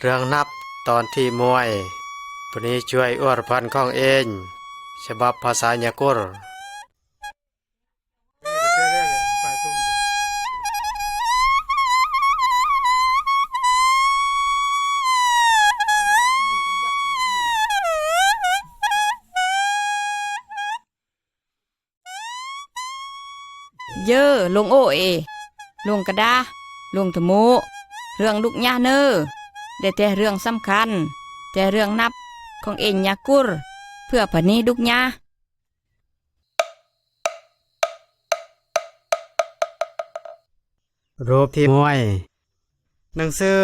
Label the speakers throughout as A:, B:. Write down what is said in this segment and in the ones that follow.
A: เรื่องนับตอนที่มวยปนี้ช่วยอวดพันของเองฉบับภาษายากุร
B: เยอลงโอเอลงกระดาลงทโมเรื่องลูกยาเนอได้แต่เรื่องสำคัญแต่เรื่องนับของเองยากุรเพื่อผนี้ลูกยา
A: รูปที่มวยหนังสือ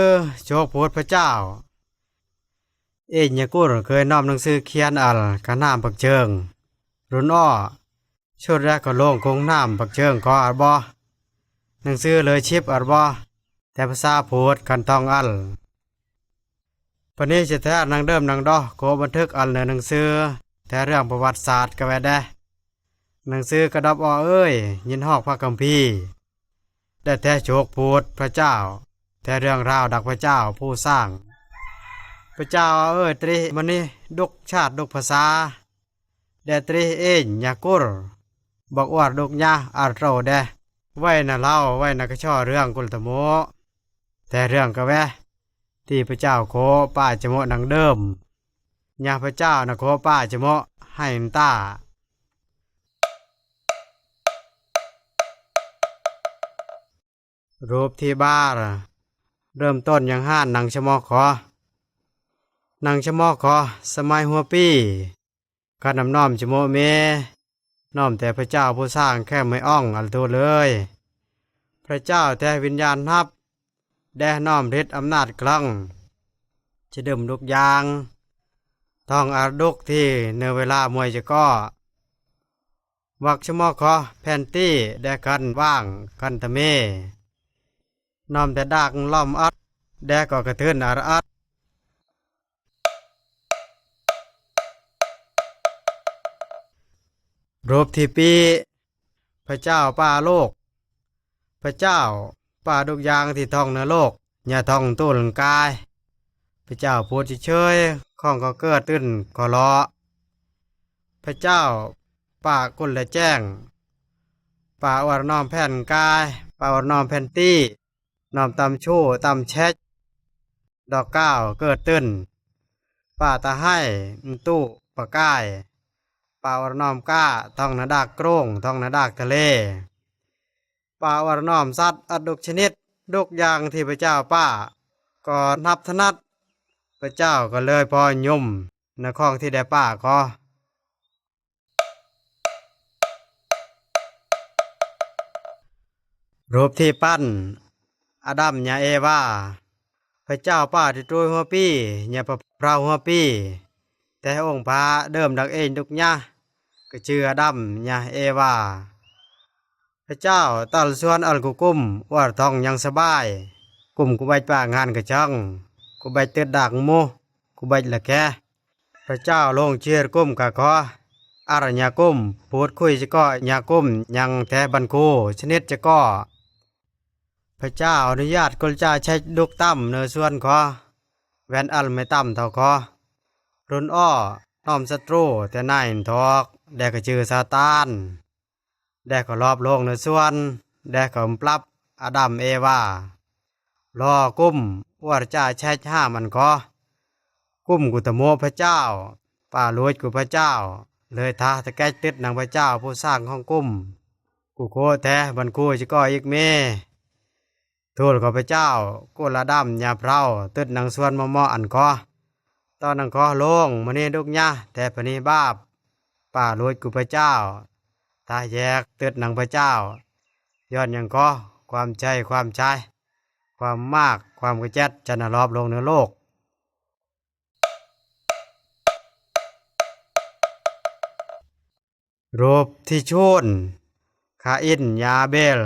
A: โชคโพธิพระเจ้าเอกยากุรเคยนำหนังสือเขียนอัลกะนามปักเชิงรุ่นอ้อชุดแรกก็ลงคงน้ำปักเชิงก็อัลบอหนังสือเลยชิปอัลบอแต่ภาษาโพธิกันทองอัลปนี้จะแท้นางเดิมนางดอโกบันทึกอัลในหนังสือแต่เรื่องประวัติศาสตร์ก็แวดได้หนังสือกระดับอ้อเอ้ยยินหอกพระคัมภีร์ได้แต่โชคโพธิพระเจ้าแต่เรื่องราวดักพระเจ้าผู้สร้างพระเจ้าเอ้ยตรีมันนี่ดุกชาติดุกภาษาแดตรีเอ็นยากุรบอกว่าดุกยาอาโรแดไว้น่ะเล่าไว้น่ะก็ช่อเรื่องกุลตโมแต่เรื่องก็แวที่พระเจ้าโคป้าจโมนังเดิมยาพระเจ้านะโคป้าจโมให้ตารูปที่บ้าเริ่มต้นยังห้านนางชะมอขอนางชะมอขอสมัยหัวปีการนำน้อมชะโมเมน้อมแต่พระเจ้าผู้สร้างแค่ไม่อ่องอัลโตเลยพระเจ้าแต่วิญญาณนับแด่น้อมฤทธิ์อำนาจคลังจะดื่มทุกอย่างท่องอาดุกที่ในเวลามวยจะก็วักชะมอขอแพนตี้แด่กันว่างกันทะเมน้อมแต่ดักล้อมอัดแดกก็กระเทือนอาอัดรูปที่ปีพระเจ้าป่าโลกพระเจ้าป่าทุกอย่างที่ท่องในโลกอย่าท่องตู้หลังกายพระเจ้าพูดเฉยๆข้องก็เกิดตื้นก็ล้อพระเจ้าป่ากุลและแจ้งป่าอวดน้อมแผ่นกายป่าอวดน้อมแผ่นตี้น้อมตำชู้ตำแชกดอกก้าวเกิดตื้นป่าตาให้ตู้ปะก้ายป่าอวดน้อมก้าท่องนาดากโกร่งท่องนาดากทะเลป่าอวดน้อมสัตว์อัดดุกชนิดดุกอย่างที่พระเจ้าป้าก็นับถนัดพระเจ้าก็เลยพอยุ่มในข้องที่ได้ป้าก็รูปที่ปั้นอาดัมยาเอวาพระเจ้าป้าที่ตรวยหัวปียาพระพราวหัวปีแต่องค์พระเดิมดักเองทุกยะก็ชื่ออาดัมยาเอวาพระเจ้าตัลส่วนอัลกุกุมว่าทองยังสบายกุมกุใบป่างานกระชังกุใบเตือดักโมกุใบละแค่พระเจ้าลงเชียร์กุมกะขออารญากุมพูดคุยจะก็ยากุมยังแท้บันคูชนิดจะก็พระเจ้าอนุญาตกุลจ่าใช้ดุกตั้มเนื้อส่วนขอแวนอัลไม่ตั้มเท่าขอรุนอ้อน้อมศัตรูแต่นายทอกแดกก็ชื่อซาตานแดกก็รอบโลกเนื้อส่วนแดกก็ปรับอาดัมเอวารอกุ้มว่าจ่าใช้ห้ามันขอกุ้มกุตโมพระเจ้าป่าลวยกุพระเจ้าเลยท้าตะแกติดนางพระเจ้าผู้สร้างของกุ้มกูโคแท้บันคูจะก็อีกเมทูลของพระเจ้ากุลาดำยาเพราตึดนางส่วนมออันคอตอนนางคอลงมันนี่ดุกยะแต่ปณีบาปป่าลวยกุพระเจ้าตาแยกตึดนางพระเจ้าย้อนยังคอความใจความใจความมากความกระเจ็ดจะนรอบลงในโลกรูปที่ชุนคาอินยาเบล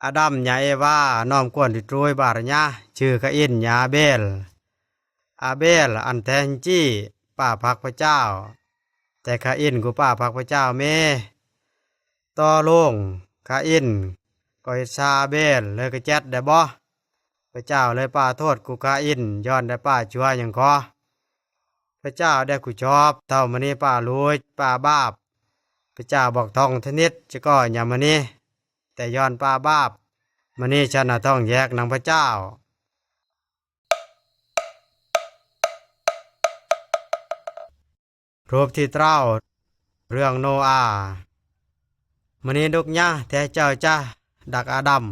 A: อาดัมยาเอวาน้อมกวนที่ตรวยบารญาชื่อคาอินยาเบลอาเบลอันแทนจี้ป้าพักพระเจ้าแต่คาอินกูป้าพักพระเจ้าเมต่อลงคาอินก็อิซาเบลเลยกระเจ็ดได้บ่ พระเจ้าเลยป้าโทษกูกาอินย้อนได้ป้าชัวอย่างคอพระเจ้าได้กูชอบเท่ามันนี้ป้ารู้ป้าบาปพระเจ้าบอกท่องทนิดจะก็อย่ามันนี้แต่ย้อนป้าบาปมันนี้ฉันน่ะต้องแยกนางพระเจ้ารูปที่เต้าเรื่องโนอามันนี้ดุกยะแท้เจ้าจ้าดักอาดัม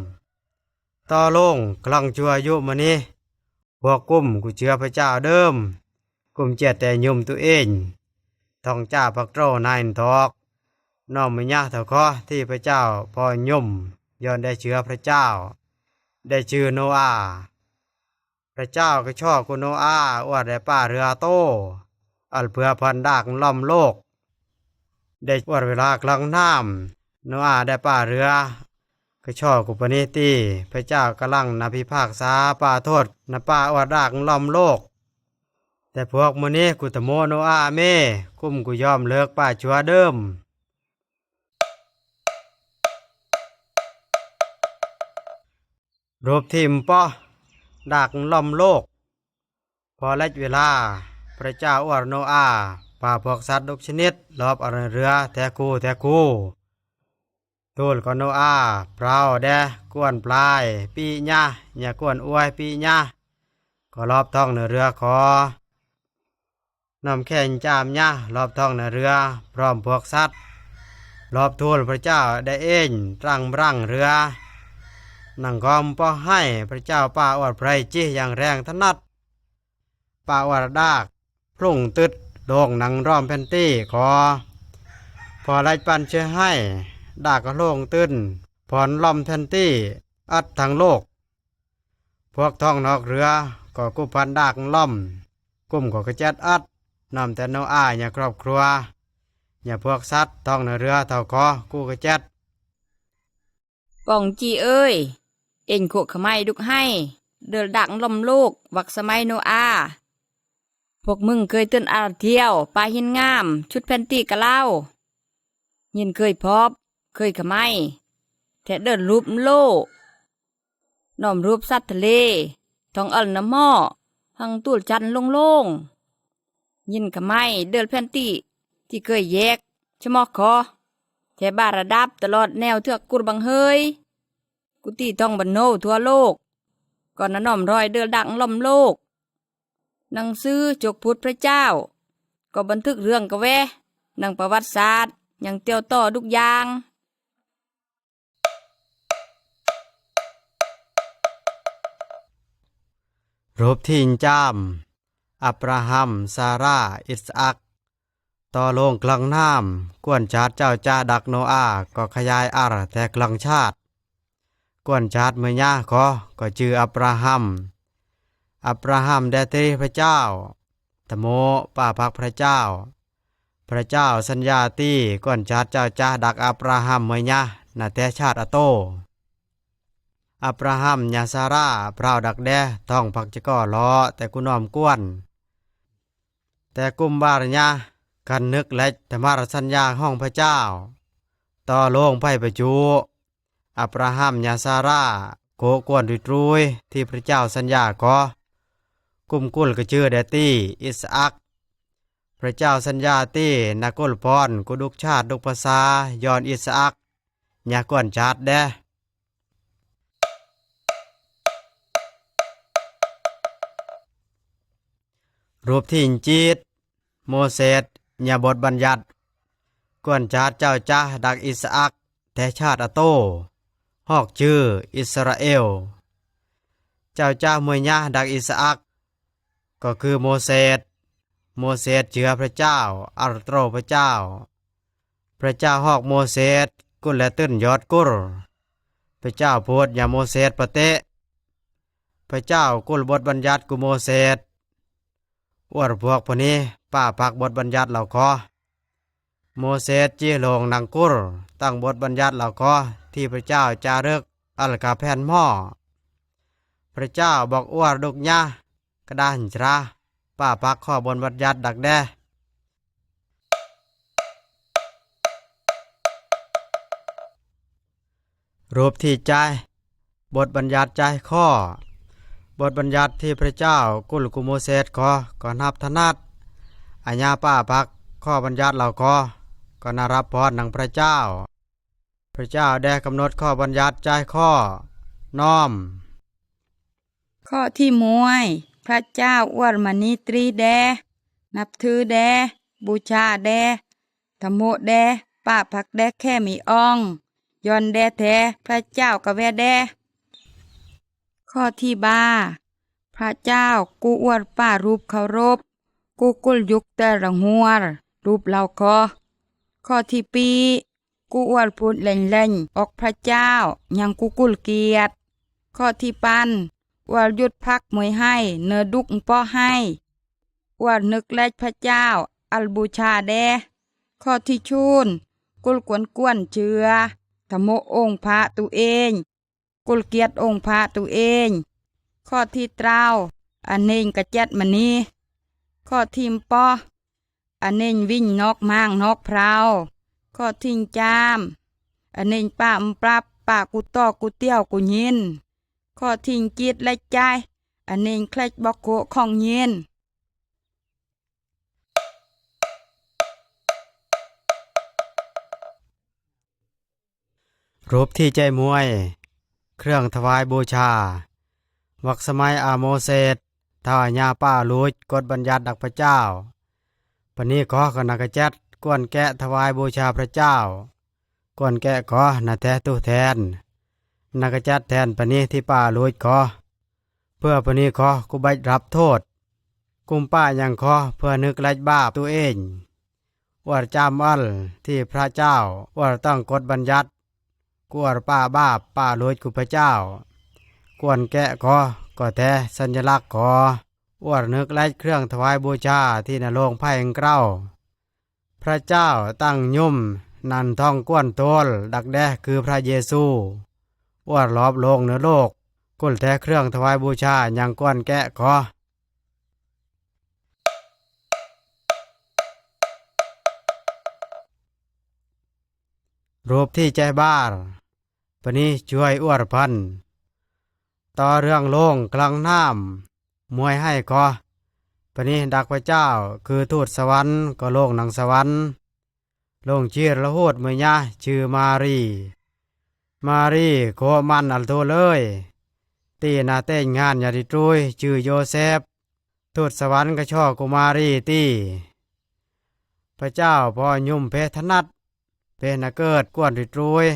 A: ต่อลงกลังชั่วยุมันนี้พวกกุ้มกูเชื่อพระเจ้าเดิมกุ้มเจ็ดแต่ยุ่มตัวเองท่องจ้าพักโตนายทอกน้อมมิญะเถาคอที่พระเจ้าพอยุ่มย้อนได้เชื่อพระเจ้าได้ชื่อโนอาพระเจ้าก็ชอบกุโนอาอวดได้ป้าเรือโตอัลเพื่อพันดากล้อมโลกได้อวดเวลากลางน้ำโนอาได้ป้าเรือก็ชอบกุปนิตีพระเจ้ากำลังนพิพากษาป้าโทษนป้าอวดดากล้อมโลกแต่พวกมื้อนี้กุตโมโนอาเมกุ้มกูยอมเลิกป้าชัวเดิมรูปทิมป้อดักล้อมโลกพอและเวลาพระเจ้าอวดโนอาป่าพวกสัตว์ทุกชนิดรอบเรือแท้คู่ทูลก็โนอาพราวแดกวนปลายปีญะอย่ากวนอวยปีญะก็รอบท้องเรือขอนำแข่งจามญะรอบท้องเรือพร้อมพวกสัตว์รอบทูลพระเจ้าได้เอ็นรังเรือนั่งกอมป้อให้พระเจ้าป่าอวดไพรจี้อย่างแรงถนัดป่าอวดดากพรุ่งตึดโด่งหนังร้อมแผ่นตี้ขอพอไล่ปันเชื่อให้ดากก็โล่งตื้นผ่อนล้อมแผ่นตี้อัดทั้งโลกพวกท้องนอกเรือก็กู้พันดากล้อมกุ้มก็กระเจ็ดอัดนำแต่โนอาอย่าครอบครัวอย่าพวกสัตว์ท้องในเรือเท่าคอกู้กระเจ็ด
B: ป่องจีเอ้ยเอ็งโขกขมายดุกให้เดินดักลมโลกวักสมัยโนอาพวกมึงเคยเตือนอาเที่ยวปลาหินงามชุดแผ่นตีกะเล่ายินเคยพบเคยขมายแท้เดินรูปโลกน้อมรูปสัตว์ทะเลท้องเอิลน้ำหม้อหังตูดจันโล่งยินขมายเดินแผ่นตีที่เคยแยกชะมอกคอแท้บาระดับตลอดแนวเทือกกุรบังเฮยกุฏิทองบันโนทั่วโลกก่อนน้อมรอยเดินดังล้อมโลกหนังสือจกพุทธพระเจ้าก็บันทึกเรื่องกะแวหนังประวัติศาสตร์อย่างเตียวต่อทุกอย่าง
A: รูปที่อินจามอับราฮัมซาร่าอิสอักต่อลงกลางน้ำกวนชาติเจ้าจ้าดักโนอาก็ขยายอาร์แต่กลางชาติกวนชาติเมื่อย่าขอก็ชื่ออับราฮัมได้เตรีพระเจ้าตโมป้าพักพระเจ้าพระเจ้าสัญญาตีกวนชาติเจ้าจ้าดักอับราฮัมเมื่อย่านาแต่ชาติอโตอับราฮัมยาซาร่าพราวดักแดท้องพักจะก่อล้อแต่กุนอมกวนแต่กุมบารญากันนึกและธรรมรสัญญาห้องพระเจ้าต่อลงไพ่ประจูอับราฮัมยาซาร่าโกกวนดุตรุยที่พระเจ้าสัญญาก็กุมกุลก็ชื่อเดตี้อิสอักพระเจ้าสัญญาตีนักกุลพรกุดุกชาติดุกภาษายอนอิสอักยากวนชาติแดรูปที่อินจีดโมเสสญาบทบัญญัติกวนชาติเจ้าจ้าดักอิสอักแต่ชาติอโตฮอกชื่ออิสราเอลเจ้าจ้าเมื่อย่าดักอิสอักก็คือโมเสสเชื่อพระเจ้าอัลโตรพระเจ้าฮอกโมเสสกุลและตื้นยอดกุลพระเจ้าพูดอย่าโมเสสปะเตะพระเจ้ากุลบทบัญญัติกุโมเสสอวดพวกพนี้ป้าพักบทบัญญัติเหล่าคอโมเสสจี้ลงนางกุลตั้งบทบัญญัติเหล่าคอที่พระเจ้าจารึกอัลกาแพนหม้อพระเจ้าบอกอวดดุกยะกระดานจราป้าพักข้อบนบัญญัติดักแดรูปที่ใจบทบัญญัติใจข้อ บทบัญญัติที่พระเจ้ากุลกุโมเสสก็นับถนัดอาญาป้าพักข้อบัญญัติเหล่าก็นารับพรดังพระเจ้าพระเจ้าได้กำหนดข้อบัญญัติใจข้อน้อม
C: ข้อที่มวยพระเจ้าอวดมณีตรีแดนับถือแดบูชาแดธรรมโมแดป้าพักแดแค่มีอ่องย้อนแดแท้พระเจ้ากะแวแดข้อที่บ้าพระเจ้ากูอวดป้ารูปเคารพกูกุลยุกแต่ระหัวรูปเราข้อที่ปีกูอวดพูดเล่นๆออกพระเจ้ายังกูกุลเกียรติข้อที่ปันอวดยุดพักมวยให้เนอดุกป้อให้อวดนึกแลพระเจ้าอัลบูชาแดข้อที่ชูนกุลกวนเชือธรรมโมองค์พระตัวเองกุลเกียรติองค์พระตัวเองข้อที่เต้าอันเนงกระเจ็ดมณีข้อทีมปออันเนงวิ่งนอกมางนอกพราวข้อทิ้งจามอันเนงป้าปรับป้ากูต่อกูเตี้ยวกูยินข้อทิ้งจิตและใจอันเนงเคล็ดบอกโกของยิน
A: รูปที่ใจมวยเครื่องถวายบูชาวักสมัยอาโมเสสท้าวอาญาป้าลุยกฎบัญญัติดักพระเจ้าปณีขอก็นักจัดกวนแกะถวายบูชาพระเจ้ากวนแกะขอนาแท้ตู้แทนนักจัดแทนปณีที่ป้าลุยขอเพื่อปณีขอกุบัยรับโทษกุมป้ายังขอเพื่อนึกไล่บาปตัวเองว่าจำอัลที่พระเจ้าว่าต้องกฎบัญญัติกวดป้าบาปป้าลุยกุพระเจ้ากวนแกะก็แท้สัญลักษณ์อวดนึกไล่เครื่องถวายบูชาที่นโรงไพ่เกล้าพระเจ้าตั้งยุ่มนันท่องก้วนโตลดักแด้คือพระเยซูอวดรอบโลกเนื้อโลกกุลแท้เครื่องถวายบูชาอย่างก้วนแกะรูปที่ใจบ้าปนี้ช่วยอวดพันต่อเรื่องโลงกลางน้ำมวยให้ปนี้ดักพระเจ้าคือทูตสวรรค์ก็โลงหนังสวรรค์โลงชีรละหูดเมื่อยะชื่อมารีโคมันอัลโทเลยตีนาเต้งงานยาดิตรุยชื่อโยเซฟทูตสวรรค์ก็ช่อกุมารีตีพระเจ้าพอยุ่มเพทนัดเป็นนักเกิดกวนดิตรุย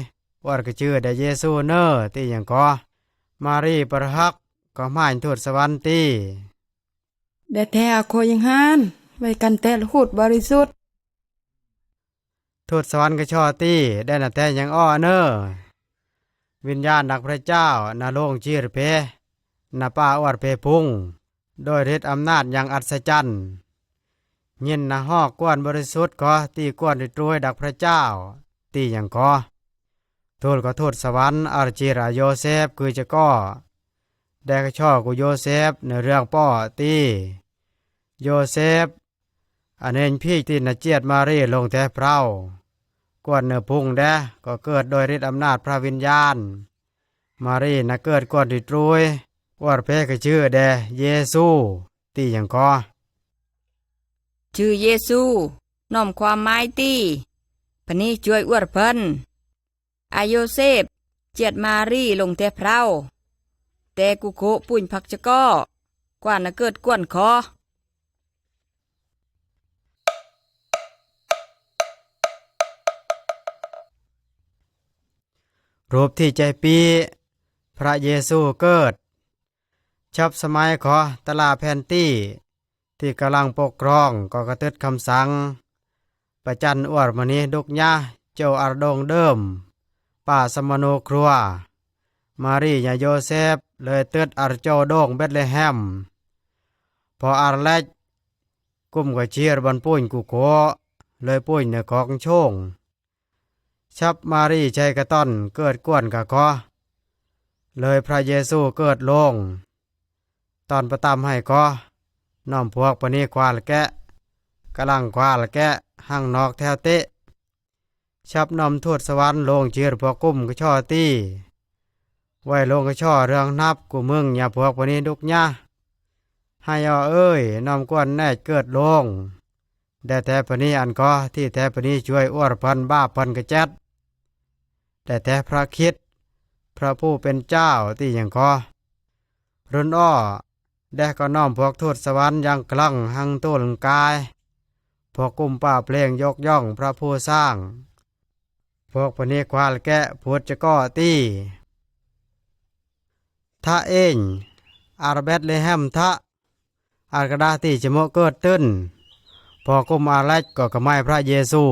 A: ว่าก็ชื่อได้เยซูเนอตีอย่างมารีประหักก็หมายทูตสวรรค์ตี
C: แดแท้โคยังหานไว้กันแต่ละหูดบริสุทธิ์
A: ทูตสวรรค์ก็ช่อตีได้นาแต่ยังอ้อเนอวิญญาณดักพระเจ้านาโลงชีรเพนาป้าอวดเพพุงโดยฤทธิอำนาจอย่างอัศจรรย์ยินนาฮอกกวนบริสุทธิ์ตีกวนดิตรวยดักพระเจ้าตีอย่างทูตก็ทูตสวรรค์อาร์จิราโยเซฟคือจะได้ก็ช่อกูโยเซฟในเรื่องป้อตีโยเซฟอันเองพี่ที่นาเจียดมารีลงแท้เพรากวนเนื้อพุงก็เกิดโดยฤทธิอำนาจพระวิญญาณมารีน่ะเกิดกวนดิตรวยอวดเพก็ชื่อเยซูตีอย่าง
B: ชื่อเยซูน้อมความหมายตีพนี้ช่วยอวดเพิ่นอาโยเซฟเจียดมารีลงแต่เพราแต่กุโคปุ่นพักจะกว่าน่ะเกิดกวน
A: รูปที่ใจปีพระเยซูเกิดชับสมัยตลาแพนตี้ที่กำลังปกครองก็กระตึดคำสั่งประจันอวดมณีดุกยะเจ้าอาร์ดงเดิมป่าสมโนครัวมารียาโยเซฟเลยตึดอาร์โจโดงเบธเลแฮมพออาร์เล็กกุ้มกับเชียร์บนปุ้นกุโคเลยปุ้นในของโชงชับมารีชัยกระต้อนเกิดกวนกับเลยพระเยซูเกิดลงตอนประตามให้น้อมพวกปณีควาลแกะกำลังควาลแกะหั่งนอกแถวเตะชับนำทูตสวรรค์ลงเชียร์พวกกุ้มก็ช่อตี ไว้ลงกระช่อเรื่องนับกูมึงอย่าพวกปนี้ดุกยะให้เอาเอ้ยน้อมกวนแน่เกิดลงได้แท้ปนี้อันก็ที่แท้ปนี้ช่วยอ้วรพันบ้าพันกระจัดได้แท้พระคิดพระผู้เป็นเจ้าที่อย่างก็รุ่นอ้อได้ก็น้อมพวกทูตสวรรค์ยังกลังหังตุลกายพวกกุมป่าเพลงยกย่องพระผู้สร้างพวกปนี้ควาลแกะพูดจะก็ตีทะเองอาร์เบตเลแฮมทะอากระดาตีจมเกิดตื้นพอกุมอาเล็กก็กระไม้พระเยซู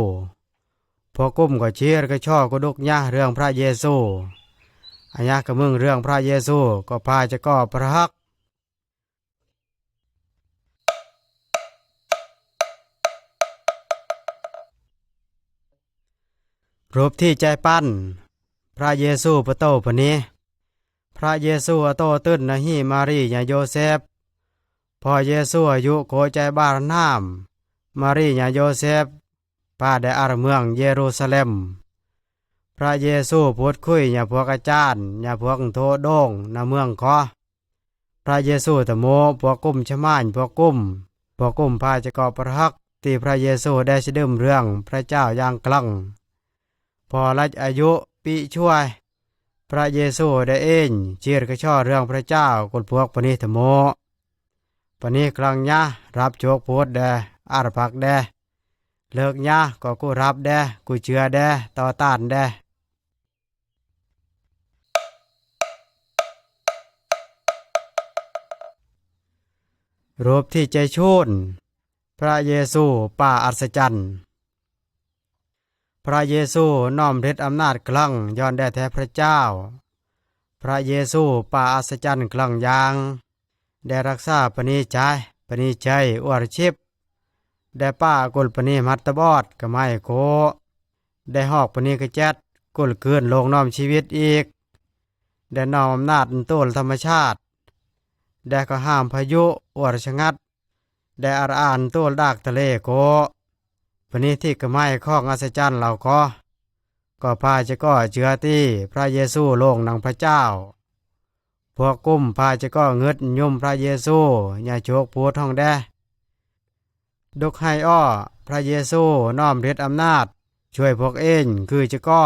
A: พอกุมก็เชียร์ก็ช่อก็ดุกยะเรื่องพระเยซูอันยะก็มึงเรื่องพระเยซูก็พาจะก็พระฮักรูปที่ใจปั้นพระเยซูพระโตปนี้พระเยซูโตตื้นนะฮีมารียาโยเซฟพอเยซูอายุโคใจบารนามมารียาโยเซฟป้าได้อารเมืองเยรูซาเล็มพระเยซูพูดคุยอย่าพวกอาจารย์อย่าพวกโทโดงนาเมืองคอพระเยซูตะโมพวกกุ้มชะม่านพวกกุ้มพาจะก่อประหักที่พระเยซูได้สะดึมเรื่องพระเจ้าอย่างกลังพอรัชอายุปีช่วยพระเยซูได้เองเชียร์กระช่อเรื่องพระเจ้ากดพวกปณิธโมปณิกลังยะรับโชคพูดแดอารพักแดเลิกยะก็กูรับแดกูเชื่อแดต่อต้านแดรูปที่ใจชูนพระเยซูป่าอัศจรรย์พระเยซูน้อมฤทธิอำนาจคลังย้อนได้แท้พระเจ้าพระเยซูป่าอัศจรรย์คลังยางได้รักษาปณิชัยอวรชิบได้ป้ากุลปณิมัตตบอดกะไมโคได้หอกปณิกระจัดกุลเกินลงน้อมชีวิตอีกได้น้อมอำนาจต้นธรรมชาติได้ก็ห้ามพายุอวรชงัดได้อารอ่านต้นดากทะเลโคปณิที่กะไมข้องอัศจรรย์เหล่าก็พาจะก็เจือตีพระเยซูลงนังพระเจ้าพวกกุ้มพาจะก็เงึดยุ่มพระเยซูอย่าโชกพูดห้องแดดุกให้อ้อพระเยซูน้อมฤทธิอำนาจช่วยพวกเองคือจะก็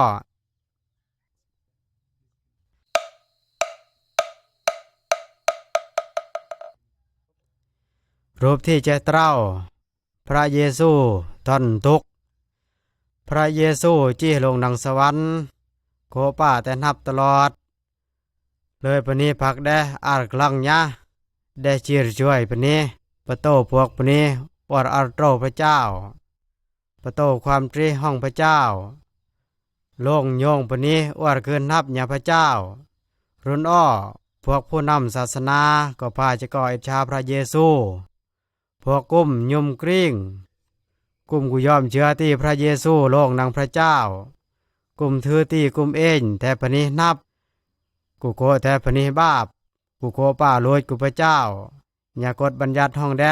A: รูปที่จะเต้าพระเยซูทนทุกข์พระเยซูจี้ลงนังสวรรค์โคป้าแต่นับตลอดเลยปนี้พักได้อารกลังยะได้ชีรช่วยปนี้ประโตพวกปนี้วรอัลโตพระเจ้าประโตความตรีห้องพระเจ้าลงโยงปนี้วรคืนนับญาพระเจ้ารุ่นอ้อพวกผู้นำศาสนาก็พาจะก่ออิจฉาพระเยซูพวกกุ้มยุ่มกริ้งกุ้มกูยอมเชื่อที่พระเยซูโลงนางพระเจ้ากุ้มถือที่กุ้มเองแต่ปนี้นับกูโคแต่ปนี้บาปกูโคป้าโลดกูพระเจ้าอย่ากดบัญญัติห้องแด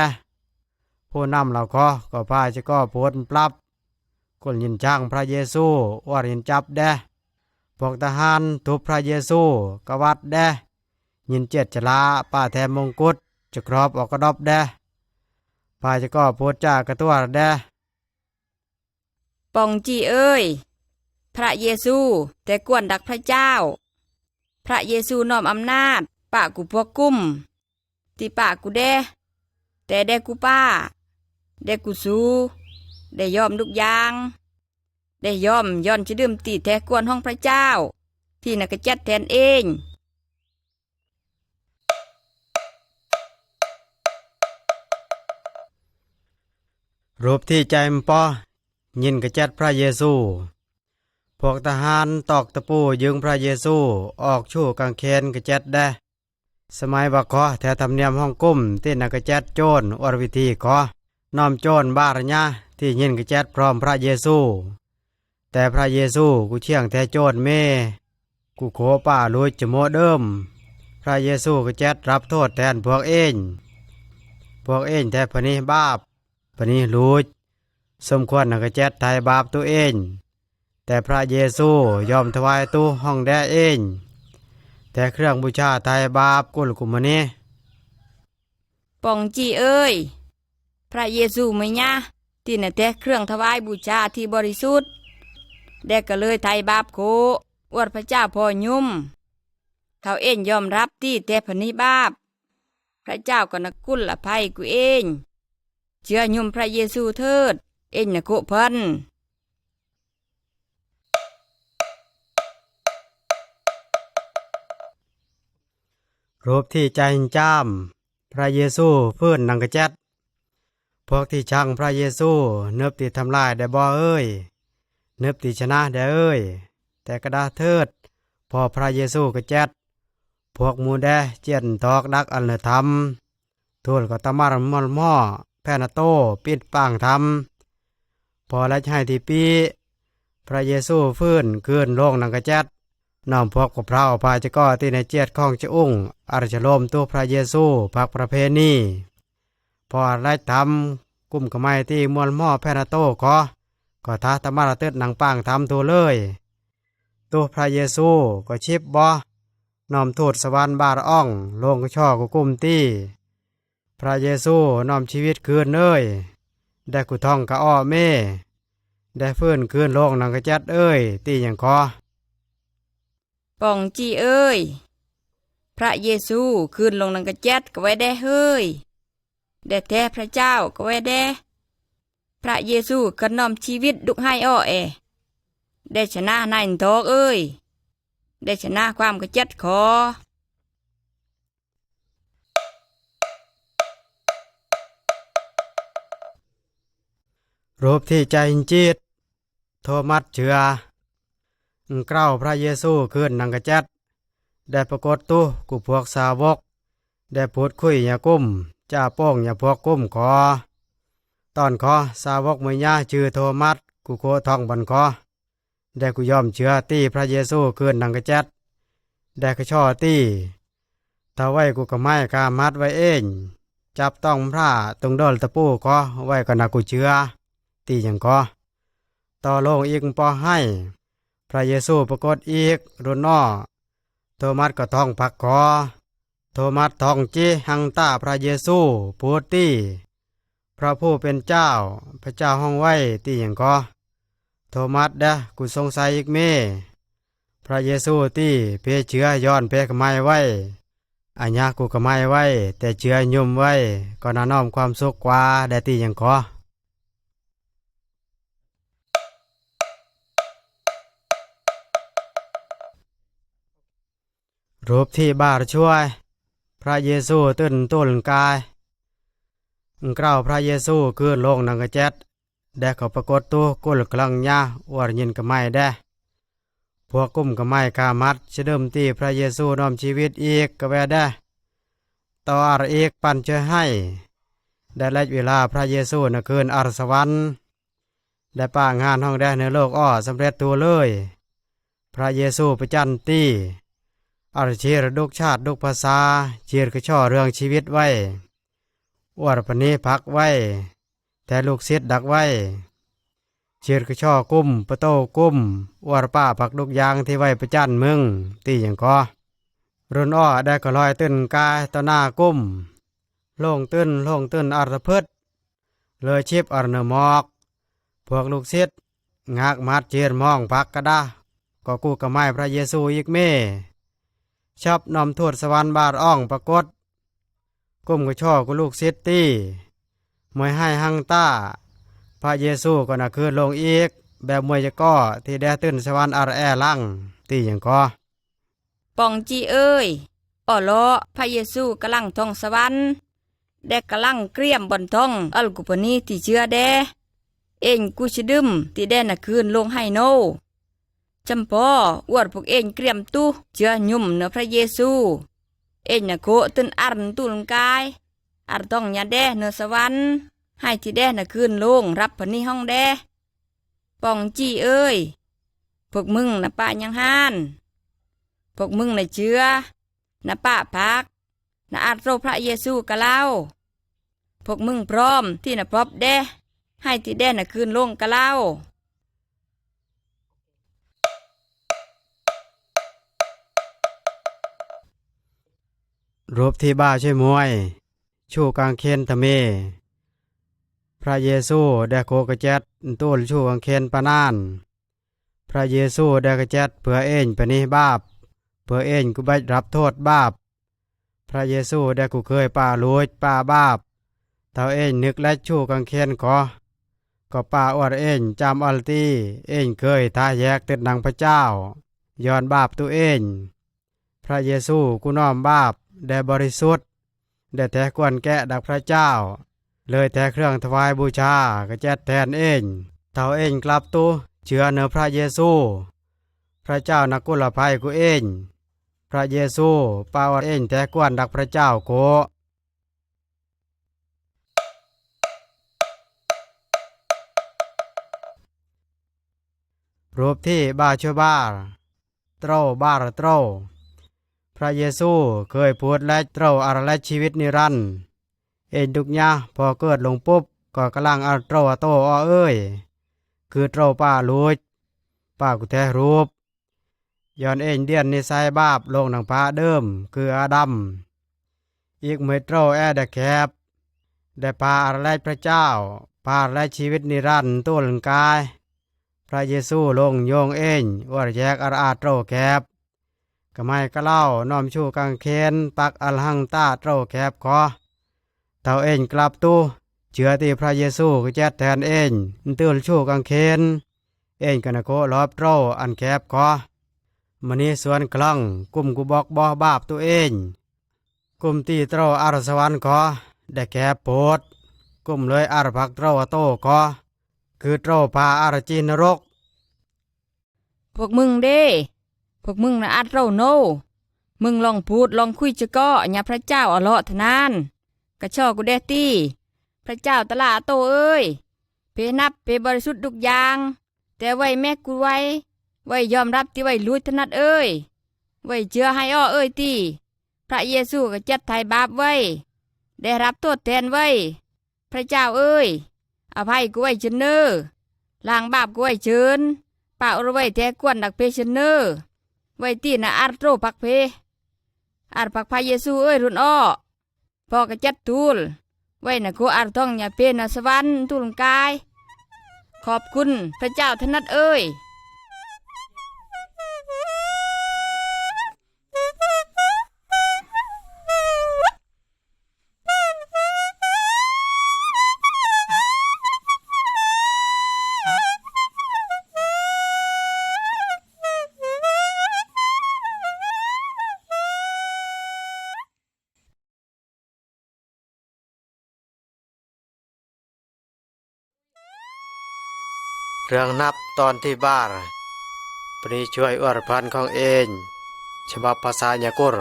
A: ผู้นำเราก็พาจะก็โพดปรับคนยินช่างพระเยซูว่ายินจับแดพวกทหารทุบพระเยซูกวัดแดยินเจ็ดจลาป้าแทนมงกุฎจะครอบออกกระดอบแดพาจะก็โพดจากระตัวแด
B: ปองจีเอ้ยพระเยซูแต่กวนดักพระเจ้าพระเยซูน้อมอำนาจป้ากูพวกกุ้มที่ป้ากูแดแต่แดกูป้าแดกูสูได้ยอมทุกอย่างได้ยอมย้อนจะดื่มตีแท้กวนห้องพระเจ้าที่นักกระจัดแทนเอง
A: รูปที่ใจมปอยินกระจัดพระเยซูพวกทหารตอกตะปูยึงพระเยซูออกชู่กางเขนกระจัดได้สมัยบักขอแถวธรรมเนียมห้องกุ้มที่นักกระจัดโจรอรวิธีขอน้อมโจรบารญาที่ยินกระจัดพร้อมพระเยซูแต่พระเยซูกูเชี่ยงแท้โจรเมกูโคป้าลุยจโมเดิมพระเยซูกระจัดรับโทษแทนพวกเองแท้พนี้บาปพนี้ลุยสมควรนักกระจัดไทยบาปตัวเองแต่พระเยซูยอมถวายตู้ห้องแด่เอง แต่เครื่องบูชาไทยบาปกุลกุมนี้
B: ปองจีเอ้ยพระเยซูไม่ยะที่น่ะแต่เครื่องถวายบูชาที่บริสุทธิ์ได้ก็เลยไถ่บาปโคอวดพระเจ้าพ่อยุ่มเขาเองยอมรับที่แต่พนิบาปพระเจ้าก็นักกุลอภัยกูเองเชื่อยุ่มพระเยซูเถิดเองน่ะโกเพิ่น
A: รูปที่ใจจ้ามพระเยซูฟื้นนังกระแจัดพวกที่ชังพระเยซูเนิบติทำลายได้บ่เอ้ยเนิบติชนะได้เอ้ยแต่กระดาเทิดพอพระเยซูกระแจัดพวกมูแดเจียนทอกดักอันเลธรรมทูลก็ตะมารมอลม่อแพนาโตปิดปางธรรมพอและให้ที่ปีพระเยซูฟื้นคืนโลงนังกระแจัดน้อมพวกกับพระอภัยจะก็ที่ในเจียดของจะอุ้งอารชโลมตัวพระเยซูพักประเพณีพอไล่ทำกุ้มขมายที่มวลหม้อแพนาโตก็ท้าตมารเติดหนังปางทำตัวเลยตัวพระเยซูก็ชิบบ่น้อมทูตสวรรค์บาดอ่องลงช่อกุกุ้มตีพระเยซูน้อมชีวิตคืนเลยได้กุท่องกะอ้อเม่ได้ฟื้นคืนโลงนังกระจัดเอ้ยตีอย่างคอ
B: ปองจีเอ้ยพระเยซูขึ้นลงนังกระเจ็ดก็ไว้ได้เฮ้ยได้แท้พระเจ้าก็ไว้ได้พระเยซูก็นอมชีวิตดุกให้อ้อได้ชนะนายทอกเอ้ยได้ชนะความกระเจ็ดขอ
A: รูปที่ใจจิตโทมัสเชื่อกล้าวพระเยซูขึ้นนังกระจัดได้ปรากฏตู้กุพวกสาวกได้พูดคุยอย่ากุ้มจ้าโป้งอย่าพวกกุ้มขอตอนขอสาวกมือยาชื่อโทมัสกุโคทองบันขอได้กุยอมเชื่อตีพระเยซูขึ้นนังกระจัดได้กระช่อตีถ้าไว้กุกระไม้กามัดไว้เองจับต้องพระตรงดอลตะปูขอไว้ก็นักกุเชื่อตีอย่างขอต่อลงอีกปอให้พระเยซูปรากฏอีกรุ่นนอโทมัสก็ท่องพักคอโทมัสท่องจีหังตาพระเยซูพูดตีพระผู้เป็นเจ้าพระเจ้าห้องไว้ตีอย่างก็โทมัสเด้อกูสงสัยอีกเมพระเยซูตีเพเชื้อย้อนเพกไม้ไว้อัญญากูกไม้ไว้แต่เชื้อยุ่มไว้ก็น่าน้อมความสุขกว่าได้ตีอย่างก็รูปที่บาดช่วยพระเยซูตื่นต้นกายกล่าวพระเยซูคืนลงนังกระเจ็ดได้เขาปรากฏตัวกุลกลังยาอวดยินกระไม้ได้พวกกุ้มกระไม้กามัดจะเดิมตีพระเยซูน้อมชีวิตอีกกระแวได้ต่ออาอีกปันเจอให้ได้และเวลาพระเยซูนคืนอารสวรรค์ได้ป่างานห้องได้ในโลกอ้อสำเร็จตัวเลยพระเยซูประจันตีอารเชียรดุกชาติดุกภาษาเชียรกระช่อเรื่องชีวิตไว้อวดปณีพักไว้แต่ลูกศิษย์ดักไว้เชียรกระช่อกุ้มประโตกุ้มอวดป้าผักลูกยางที่ไว้ประจันมึงตีอย่างก็รุ่นอ้อได้ก็ลอยตื้นกายต่อหน้ากุ้มโล่งตื้นอารพึดเลยชิบอรเนมอกพวกลูกศิษย์งากมัดเชียรมองพักกระดาก็กู้กระไม้พระเยซูอีกเม่ชอบนำทูตสวรรค์บาดอ่องปรากฏก้มกระช่อกุลูกซิตี้มวยให้หังต้าพระเยซูก็น่ะคืนลงอีกแบบมวยจะก้อที่ได้ตื่นสวรรค์อาร์แอลังตีอย่างก็
B: ปองจีเอ้ยอ้อล้อพระเยซูกำลังท่องสวรรค์ได้กำลังเกรียมบนท่องอัลกุปนีที่เชื่อแดเองกูชดึมที่ได้น่ะคืนลงให้โนจำพออวดพวกเองเกรียมตู้เชื่อยุ่มเนื้อพระเยซูเองน่ะโคตึนอันตุลกายอันต้องยาแดเนื้อสวรรค์ให้ที่แดน่ะคืนลงรับพนีห้องแดปองจี้เอ้ยพวกมึงน่ะป้ายังห้านพวกมึงน่ะเชื่อน่ะป้าพักน่ะอาจโรพระเยซูกะเล่าพวกมึงพร้อมที่น่ะพรบแดให้ที่แดน่ะคืนลงกะเล่า
A: รูปที่บ้าช่วยมวยชูกางเขนทะเมพระเยซูได้โคกระเจ็ดตูลชูกางเขนปานานพระเยซูได้กระเจ็ดเพื่อเอ็นปนิบาปเพื่อเอ็นกูบัดรับโทษบาปพระเยซูได้กูเคยป่าลุยป่าบาปเท่าเอ็นนึกและชูกางเขนก็ป่าอวดเอ็นจำอัลตีเอ็นเคยท้าแยกติดหนังพระเจ้าย้อนบาปตัวเอ็นพระเยซูกูน้อมบาปได้บริสุทธิ์ได้แท้ควรแกะดักพระเจ้าเลยแท้เครื่องถวายบูชากระแจดแทนเองเท่าเองกลับตู้เชื่อเนื้อพระเยซูพระเจ้านักกุลภัยกูเองพระเยซูป่าวเองแท้ควรดักพระเจ้าโกรูปที่บาชบาโตรบาระโตรพระเยซูเคยพูดและโตรอาและชีวิตนิรันดร์เอ็นทุกยะพอเกิดลงปุ๊บก็กำลังเอาโตรโตเอ้ยคือโตรป้าลุยป้ากุแทรูปย้อนเอ็นเดียนนิสัยบาปลงหนังพระเดิมคืออาดัมอีกเมื่อโตรแดแคบได้พาอาและพระเจ้าพาและชีวิตนิรันดร์ตัวหลังกายพระเยซูลงโยงเอ็นว่าแยกอาโตรแคบก็ไม่ก็เล่าน้อมชูกางเขนปักอัลหังตาโตรแคบคอเท่าเอ็นกลับตู้เชื่อที่พระเยซูก็แจดแทนเอ็นตื่นชูกางเขนเอ็นกันโกรอบโตรอันแคบคอมันนี้ส่วนกลังกุมกูบอกบ่บาปตัวเอ็นกุมตีโตรอารสวรรค์คอได้แคบโพดกุมเลยอารพักโตรโตคอคือโตรพาอารจีนรก
B: พวกมึงเด้พวกมึงนะอัดเราโนมึงลองพูดลองคุยจะก็อย่าพระเจ้าอลอทนานกระชอกูเดตี้พระเจ้าตลาโตเอ้ยเพนับเพบริสุทธิ์ทุกอย่างแต่ไว้แม่กูไว้ยอมรับที่ไว้ลุยถนัดเอ้ยไว้เชื่อให้อ้อเอ้ยตีพระเยซูก็จัดไถ่บาปไว้ได้รับโทษแทนไว้พระเจ้าเอ้ยอภัยกูไว้เชิญเนอล้างบาปกูไว้เชิญป่าเอาไว้แท้กวนดักเพเชิญเนอไว้ตีนะอาร์โตรปักเพอาร์ปักพระเยซูเอ้ยรุ่นอ้อพ่อกระจัดตูลไว้นะโคอาร์ทองอย่าเป็นนะสวรรค์ตูลกายขอบคุณพระเจ้าถนัดเอ้ย
A: เรื่องนับตอนที่บ้าปรีช่วยอวดพันของเองฉบับภาษายากุร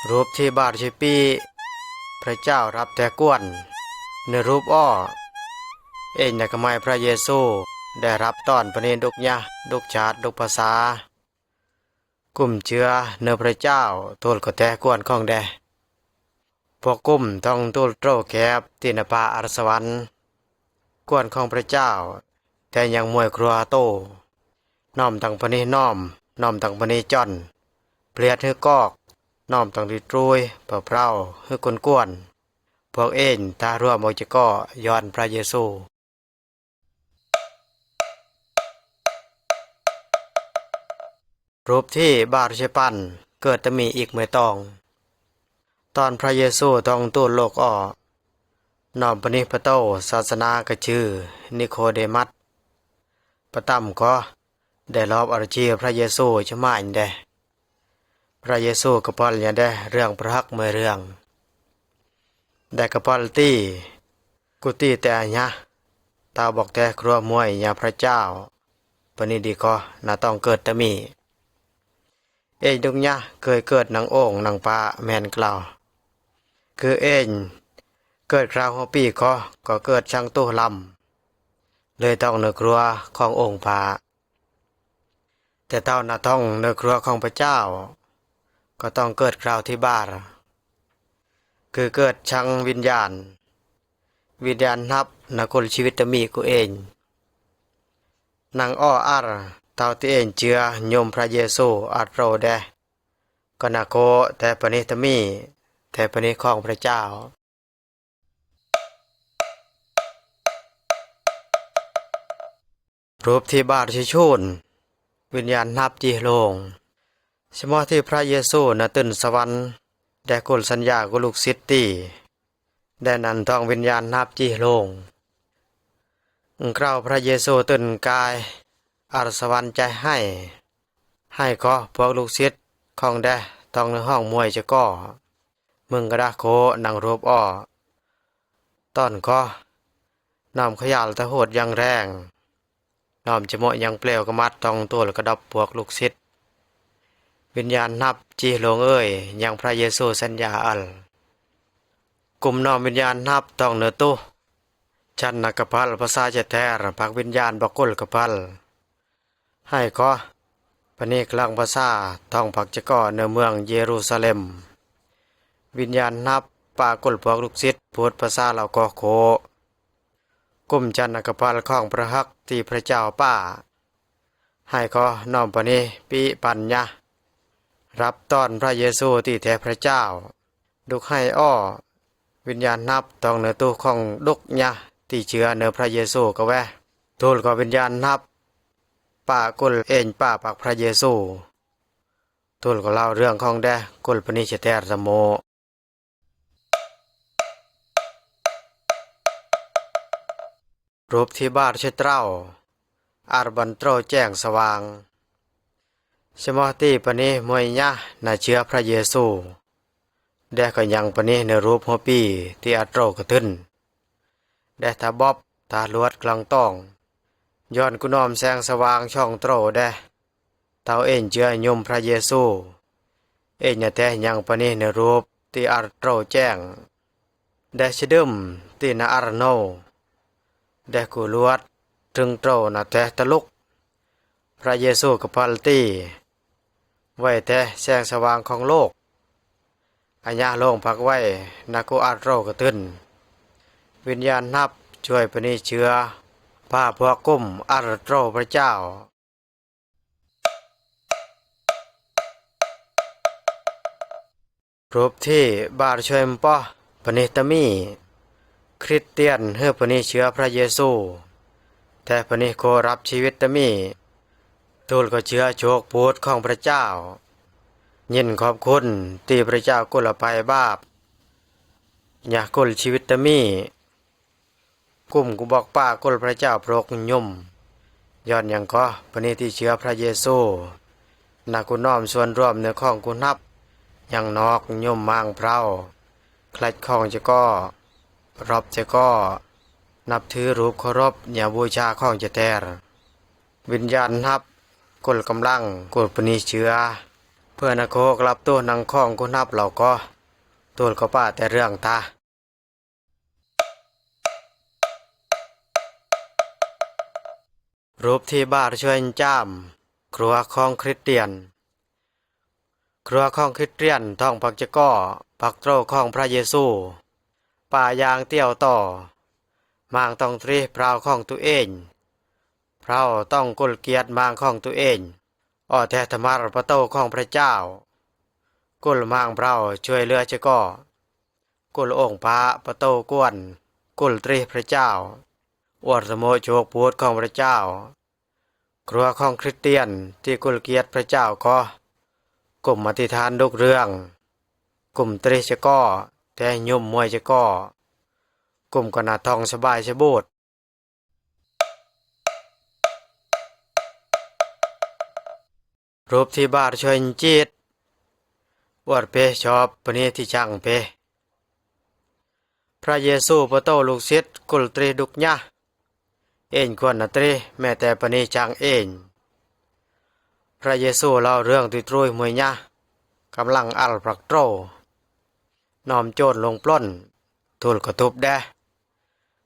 A: รูปที่บาทชิปีพระเจ้ารับแต่กวนในรูปอ้อเอ็นนักไม้พระเยซูได้รับตอนพระเนดุกยะดุกชาติดุกภาษากลุ่มเชื้อเนื้อพระเจ้าทูลก็แต่กวนของแดพวกกลุ่มต้องทูลโตรแคบตินปาอารสวรรค์กวนของพระเจ้าแต่ยังมวยครัวโตน้อมตั้งพระเนน้อมตั้งพระเนจอนเปลียดหือกอกน้อมตั้งดิตรุยเป่าเปล่าหือกวนพวกเอ็นตาร่วมอจะก็ย้อนพระเยซูรูปที่บาร์เชปันเกิดจะมีอีกเมื่อตอนพระเยซูต้องตูนโลกอ้อนอมปณิพโตศาสนากระชื่อนิโคเดมัสประตั้มก็ได้รอบอรจีพระเยซูจะมาอินเดพระเยซูกระพอลยันได้เรื่องพระฮักเมื่อเรื่องได้กระพอลตีกุตีแต่อัญญะตาบอกแต่ครัวมวยยาพระเจ้าปณิดีก็น่าต้องเกิดตะมีเอ็นดุงยะเคยเกิดนางโอ่งนางปลาแมนกล่าวคือเอ็นเกิดคราวหัวปีก็เกิดช่างตู้ลำเลยต้องเนื้อครัวขององค์พระแต่เท่าน่าต้องเนื้อครัวของพระเจ้า ก็ต้องเกิดคราวที่บ้านคือเกิดชังวิญญาณนับนักลชีวิตมีกูเองนางอ้ออาร์เท่าที่เองเจือยมพระเยซูอาร์โรแดก็นาโกแต่ปณิตมีแต่ปณิของพระเจ้ารูปที่บาทชิชุนวิญญาณนับจีโลงสมอที่พระเยซูนาตื่นสวรรค์ได้กุลสัญญากุลุกซิตี้ได้นันทองวิญญาณนับจีโลงกล่าวพระเยซูตื่นกายอารสวรรค์ใจให้ก็พวกลูกศิษย์ของได้ต้องในห้องมวยจะก่อมึงกระดาโคนังรูปอ้อต้อนก็นำขยาลตะโหดยังแรงนอมจะเหมาะยังเปลวกระมัดตองตัวกระดับพวกลูกศิษย์วิญญาณนับจีโลงเอ้ยยังพระเยซูสัญญาอัลกลุ่มนอมวิญญาณนับตองเนื้อตู้ชันนักกพัลภาษาเจแทรพักวิญญาณบกุลกพัลให้ก็ปณิกลังภาษาท่องผักจะก่อในเมืองเยรูซาเล็มวิญญาณนับปากลพวกลูกศิษย์พูดภาษาเหล่าก็โคกุมจันนักพัลของพระหักที่พระเจ้าป้าให้ก็น้อมปณิปิปัญญารับต้อนพระเยซูที่แท้พระเจ้าดุกให้อ้อวิญญาณนับต้องเนื้อตู้ของดุกยะที่เชื่อเนื้อพระเยซูก็แวะทูลก็วิญญาณนับป้ากุลเอ็นป้าปักพระเยซูทูลก็เล่าเรื่องของแดกุลปนิชเตรสโมรูปที่บาทเชตราอารบันโตรแจ้งสว่างสมอตีปนิมวยยะนาเชื้อพระเยซูได้ก็ยังปนิในรูปหัวปีที่อัตโรกทึนได้ทาบอบทาลวดกลางต้องย้อนกุนอมแสงสว่างช่องโตรได้เท่าเอ็นเจือยมพระเยซูเอ็นยะแต่ยังปนิในรูปที่อัตโรแจ้งได้ชดึมที่นาอารโนได้กุลวดถึงโตรนาแต่ตะลุกพระเยซูกับพัลตีไว้แต่แสงสว่างของโลกอัญญาโลงพักไว้นักอาโรกตึนวิญญาณนับช่วยปณิเชื้อผ้าพวกกุ้มอาร์โตรพระเจ้ารูปที่บาร์ช่วยมปอปณิตมีคริสเตียนเฮือปณิเชื้อพระเยซูแต่ปณิโครับชีวิตตมีทูลก็เชื้อโชคพูดของพระเจ้ายินขอบคุณที่พระเจ้ากุลภัยบาปอยากกุลชีวิตตมีกุมกูบอกป้ากุลพระเจ้าโปรกยมย้อนยังก็ปณิที่เชื้อพระเยซูนักกุน้อมส่วนร่วมในข้องกุนับยังนอกยมมังเพราคลัดข้องจะก็รอบจะก็นับถือรูปเคารพอย่าบูชาข้องจะแทรวิญญาณนับกุลกำลังกุลปณิเชื้อเพื่อนักโคกรับตัวนังข้องกุนับเราก็ตัวก็ป้าแต่เรื่องตารูปที่บาทช่วยจ้ามครัวของคริสเตียนครัวของคริสเตียนท่องปักจะก้อปักโตรของพระเยซูป่ายางเตี้ยวต่อมางต้องตรีพราวของตัวเองพราวต้องกุลเกียรติมางของตัวเองอ้อแท้ธรรมารประโตของพระเจ้ากุลมางพราวช่วยเรือจะก้อกุลองค์พระประโตกวนกุลตรีพระเจ้าอวดสมโมโชคพูดของพระเจ้าครัวของคริสเตียนที่กุลเกียรติพระเจ้าก็กลุ่มอธิษฐานดุกเรื่องกลุ่มตรีจะก้อแต่ยุ่มมวยจะก้อกลุ่มกนาทองสบายสบูดรูปที่บาทช่วยจิตอวดเพชอบปณิที่ช่างเพพระเยซูประโตลูกศิษย์กุลตรีดุกยะเอ็นควรนตรีแม้แต่ปณิช่างเอ็นพระเยซูเล่าเรื่องตุยตรุยมวยยะกำลังอัลปรักโตรนอมโจรลงปล้นทูลกระทุบแด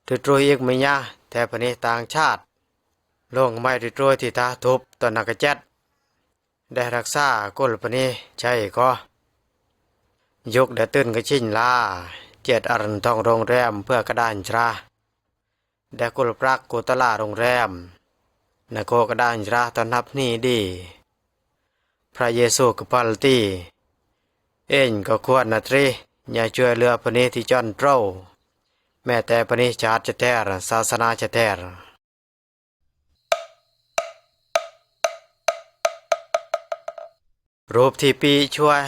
A: ตุยตรุยอีกมวยยะแต่ปณิต่างชาติลงไม่ตุยตรุยที่ตาทุบตอนนักเจ็ดได้รักษากุลปณิใช่ก็ ยกได้ตื่นก็ชินลาเจ็ดอรันทองโรงแรมเพื่อกระดานชราได้กุลปรักกุตลาโรงแรมนโกกระดานชราตอนนับนี่ดีพระเยซูกปัลตีเอ็นก็ควรนาตรีอย่าช่วยเรือปณิที่จอนเต้าแม้แต่ปณิชาติจะแทรศาสนาจะแทรรูปที่ปีช่วย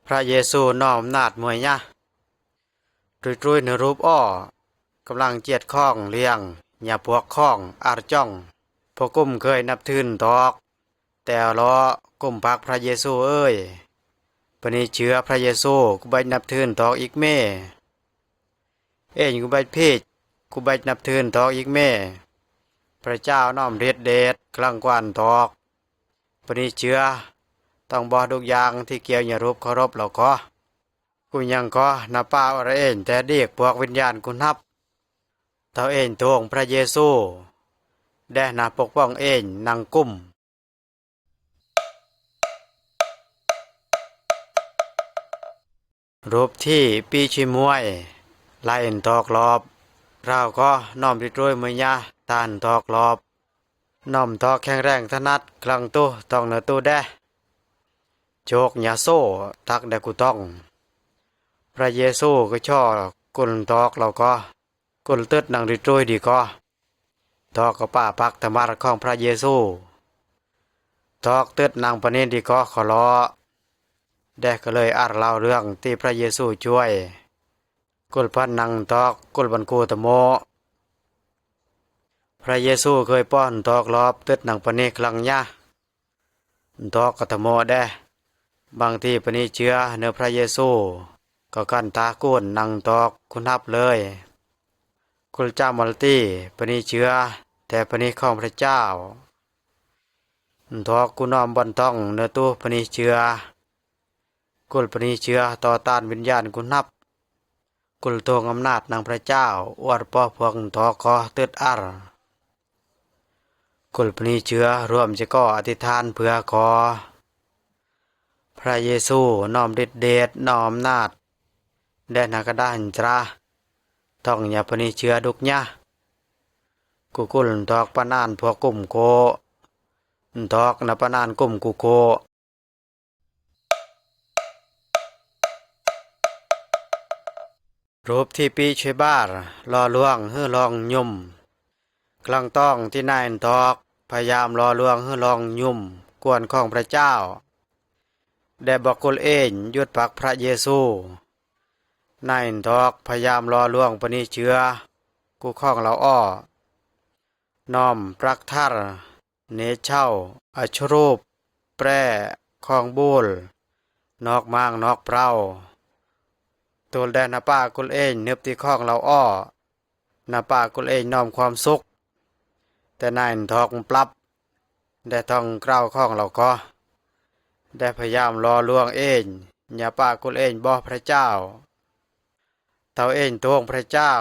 A: พระเยซูน้อมนาดมวยยะรุยในรูปอ้อกำลังเจียดข้องเลี้ยงอย่าพวกข้องอาร์จ้องพวกกุ้มเคยนับทืนตอกแต่ล้อกุ้มพักพระเยซูเอ้ยปณิเชื้อพระเยซูกูใบนับทืนตอกอีกเม่เอ็นกูใบพีชกูใบนับทืนตอกอีกเม่พระเจ้าน้อมเด็ดเด็ดกลางกวนตอกปณิเชื้อต้องบอกทุกอย่างที่เกี่ยวอย่ารูปเคารพเราก็กูยังก็นับป้าอะไรเองแต่เด็กพวกวิญญาณกูนับเท่าเองทวงพระเยซูได้นาปกป้องเองนางกุ้มรูปที่ปีชิมวยไล่ตอกรอบเราก็น้อมริดรวยมือยาตานตอกรอบน้อมตอกแข็งแรงถนัดกลางตู้ต้องเนื้อตู้ได้โจกยาโซ่ทักได้กูต้องพระเยซูก็ช่อกุลตอกเราก็กุลตึดนางริดรวยดีก็ตอกก็ป้าพักธรรมะของพระเยซูตอกตึดนางปณิดีก็ขอล้อได้ก็เลยอ่านเล่าเรื่องที่พระเยซูช่วยกุลพันนังตอกกุลบันกูตโมพระเยซูเคยป้อนตอกรอบตึดนางปณิคลังยะตอกกตโมได้บางที่ปณิเชื้อเนื้อพระเยซูก็กันตากุนนังตอกคุณทับเลยกุลเจ้ามัลตีปณิเชื้อแต่ปณิของพระเจ้าตอกกุนอมบันต้องเนื้อตู้ปณิเชื้อกุลปณิเชื้อต่อต้านวิญญาณกุนับกุลทวงอำนาจนางพระเจ้าอวดป้อพวงทอคอเติดอัรกุลปณิเชื้อรวมจะก่ออธิษฐานเพื่อขอพระเยซูน้อมเด็ดเดชน้อมอำนาจแดนากระดานจราต้องอย่าปณิเชื้อดุกยะกุลทอกปนานพวกกุ่มโกทอกนปนานกุ่มกุโกรูปที่ปีช่วยบ้ารอลวงเฮือลองยุ่มกลางต้องที่นายทอกพยายามรอลวงเฮือลองยุ่มกวนของพระเจ้าได้บอกกุลเองยุดปักพระเยซูนายทอกพยายามรอลวงปณิเชื้อกูข้องเราอ้อน้อมปรักทัรเนเช่าอชรูปแปรข้องบูลนอกมางนอกเปล่าตัวแดนนาป้ากุลเองเนืบที่ข้องเราอ้อนาป้ากุลเองน้อมความสุขแต่นายทอกปรับได้ท่องกล้าวข้องเราก็ได้พยายามรอลวงเองอย่าป้ากุลเองบอกพระเจ้าเท่าเองทวงพระเจ้า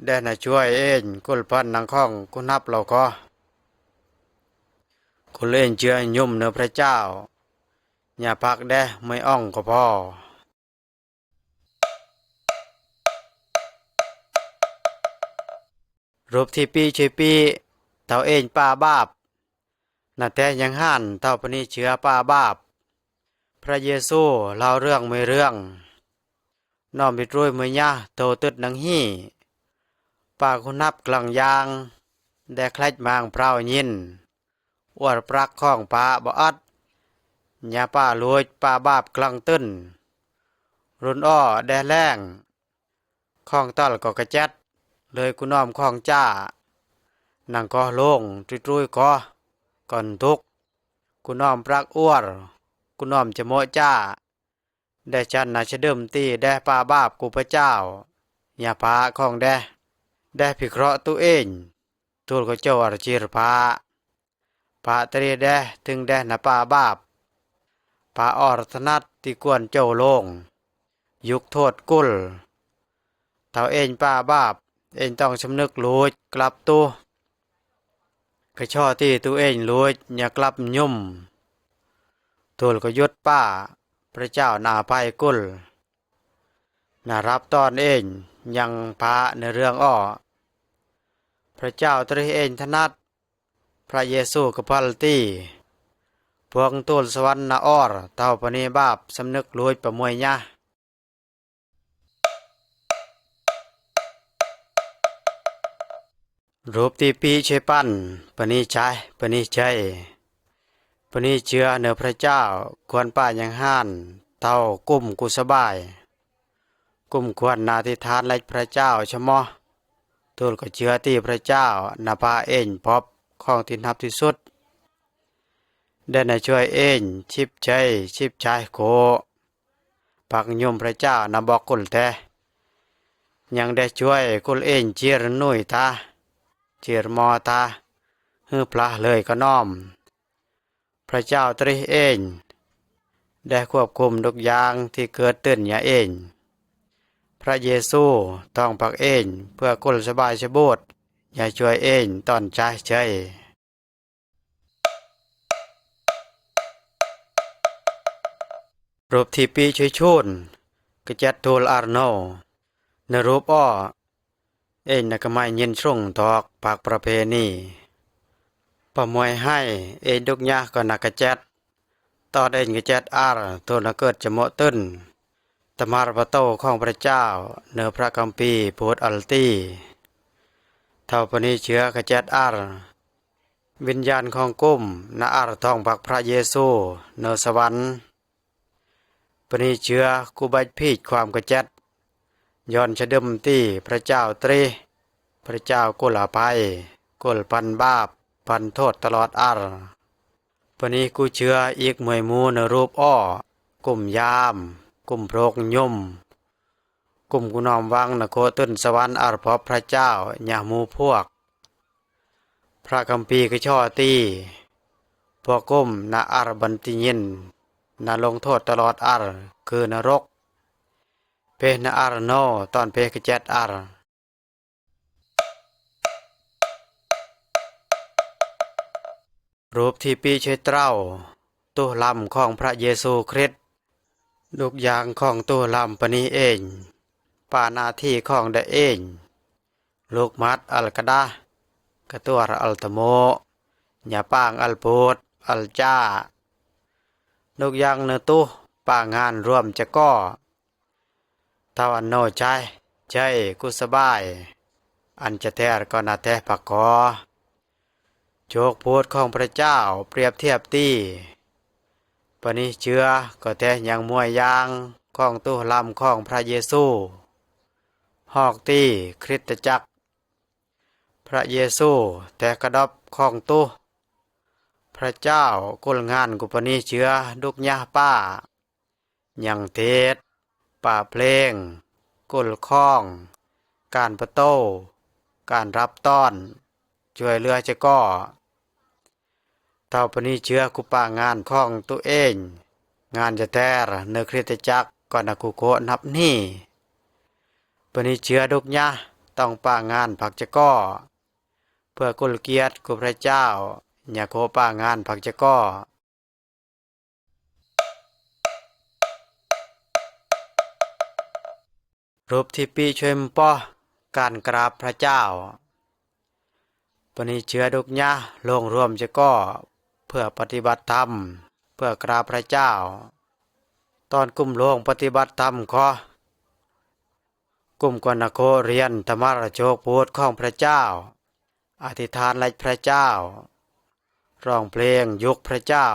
A: ได้น่ะช่วยเองกุลพันนังข้องกุนับเราก็กุลเองเชื่อยุ่มเนื้อพระเจ้าอย่าพักได้ไม่อ่องก็พอรูปที่ปีช่วยปีเท่าเองป้าบาปน่ะแต่ยังห่านเท่าปณิเชื้อป้าบาปพระเยซูเล่าเรื่องไม่เรื่องน้อมบิดรวยมือยะโตตึดนังฮีป้าคุณนับกลางยางได้คล้ายมางเปล่ายินอวดปรักข้องป้าบ่อัดอย่าป้าลวยป้าบาปกลางตื้นรุนอ้อได้แรงข้องต้ลก็กระจัดเลยกูน้อมข้องจ้านังก็โล่งตุยก็ก่อนทุกกูน้อมปรักอ้วนกูน้อมจะโมจ้าได้ชันนาชเดิมตีได้ป้าบาปกูพระเจ้าอย่าพาข้องได้พิเคราะห์ตัวเองทูลก็เจ้าอรจิรพาพาตรีได้ถึงได้นาป้าบาปพาอรธนัดที่กวนเจ้าโลงยุคโทษกุลเท่าเองป้าบาปเองต้องสำนึกรู้กลับตัวกระช่อที่ตัวเองรู้อย่ากลับยุ่มทูลก็ยุดป้า พระเจ้านาภัยกุลนารับตอนเองยังพาในเรื่องอ้อพระเจ้าตรีเองถนัดพระเยซูกพัลตีพวงตูลสวรรค์นาออรเท่าปณีบาปสำนึกลุยประมวยยะรูปที่ปีเชปันปณีใจปณีใจปณีเชื่อเนื้อพระเจ้าควรป้ายังห้านเท่ากุ้มกุสบายกุ้มควรนาทิทานและพระเจ้าชะมอตูลก็เชื่อที่พระเจ้านาพาเองพบของที่นับที่สุดได้ในช่วยเองชิบใจโคปักยมพระเจ้านาบอกกุลแต่ยังได้ช่วยกุลเองเจียรนุ่ยตาเจียรมอตาฮือพระเลยก็น้อมพระเจ้าตรีเองได้ควบคุมทุกอย่างที่เกิดตื่นอย่าเองพระเยซูต้องปักเองเพื่อกุลสบายสบูดอย่าช่วยเองตอนใจใจรูปที่ปีช่วยชุนกระจัดทูลอาร์โนในรูปอ้อเอ็นนักไม่ยินช่วงตอกปากประเพณีประมวยให้เอ็นดุกยาก็นักกระจัดตอนเอ็นกระจัดอาร์ตัวนักเกิดจะโมตึนตมารปโตของพระเจ้าเนื้อพระคัมภีร์โพดอัลตีเท่าปณีเชื้อกระจัดอาร์วิญญาณของกุ้มนาอาร์ทองปักพระเยซูเนื้อสวรรค์ปณีเชื้อกุบัดพีดความกระจัดย้อนชะดึมตีพระเจ้าตรีพระเจ้ากุลอภัยกุลพันบาปพันโทษตลอดอาร์ปณีกูเชื้ออีกมวยมูในรูปอ้อกุ่มยามกุ่มโพรกยมกุ่มกุนอมวังนโคต้นสวรรค์อาร์พบพระเจ้าหยามูพวกพระคัมภีร์ก็ช่อตีพวกกุ่มนาอาร์บันติยินนาลงโทษตลอดอาร์คือนรกเพนอาร์โนตอนเพกเจ็ดอาร์รูปที่ปีเชเต้าตัวลำของพระเยซูคริสต์ลูกยางของตัวลำปณีเองปานาที่ของได้เองลูกมัดอัลกะดากระตัวอัลตโมอย่าปางอัลปูดอัลจ้าลูกยางเนื้อตู้ปางานรวมจะก็เท่าอันโนใจกุสบายอันจะแทรก็นาแทปักกอโจกพูดของพระเจ้าเปรียบเทียบตีปณิเชื้อก็แต่ยังมวยยางของตู้ลำของพระเยซูหอกตีคริสตจักรพระเยซูแต่กระดบของตู้พระเจ้ากุลงานกุปนิเชื้อดุกยาป้ายังเทศป่าเพลงกุลข้องการประโต้การรับต้อนช่วยเรือจะก่อเท่าปณีเชื้อกุปางานของตัวเองงานจะแต่เนื้อคริสตจักรก่อนกุโกนับนี่ปณีเชื้อดุกยะต้องปางานผักจะก่อเพื่อกุลเกียรติกุพระเจ้าอย่าโคปางานผักจะก่อรูปที่ปีช่วยมปอการกราบพระเจ้าปณิเชื้อดุกยะลงรวมจะก่อเพื่อปฏิบัติธรรมเพื่อกราบพระเจ้าตอนกุมลงปฏิบัติธรรมกุมกวนโคเรียนธรรมรโจกพูดของพระเจ้าอธิษฐานและพระเจ้าร้องเพลงยุคพระเจ้า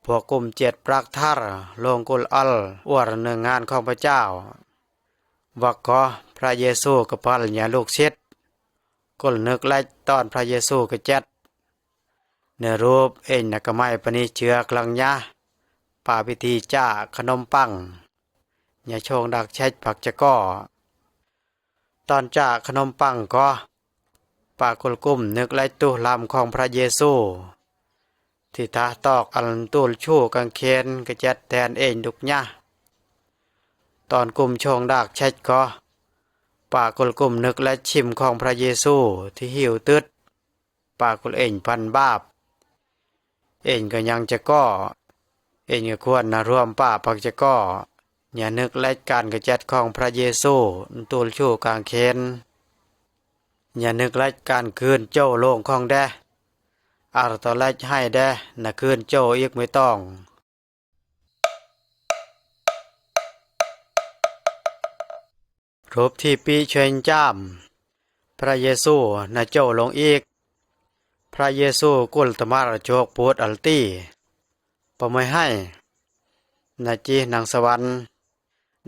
A: พวกกุมเจ็ดปรักทารลงกุลอัลอวดเนื้องานของพระเจ้าวักก็พระเยซูกับพัลยาลูกศิษย์กุลนึกไล่ตอนพระเยซูกเจ็ดเนื้อรูปเอ็นนักไม้ปณิเชื้อกลังยาป่าพิธีจ้าขนมปังอย่าโชงดักเช็ดผักจะก่อตอนจ้าขนมปังก็ป่ากุลกุ้มนึกไล่ตู้ลำของพระเยซูที่ท้าตอกอันตูลชู่กังเคนกระเจ็ดแทนเอ็นดุกยะตอนกุมโชงดักเช็ดก็ป่ากุลกุมนึกและชิมของพระเยซูที่หิวตึดป่ากุลเอ็นพันบาปเอ็นก็ยังจะก่อ เองก็ควรนะร่วมป้าปักจะก็อย่านึกและการกระจัดของพระเยซูตูลชูกางเขนอย่านึกและการคืนเจ้าโลงของแดอาร์ตอและให้แดนะคืนเจ้าอีกไม่ต้องรูปที่ปีเชนจามพระเยซูนะเจ้าลงอีกพระเยซูกุลตมารโจกปูดอัลตีปะไม่ให้นาจีนางสวรรค์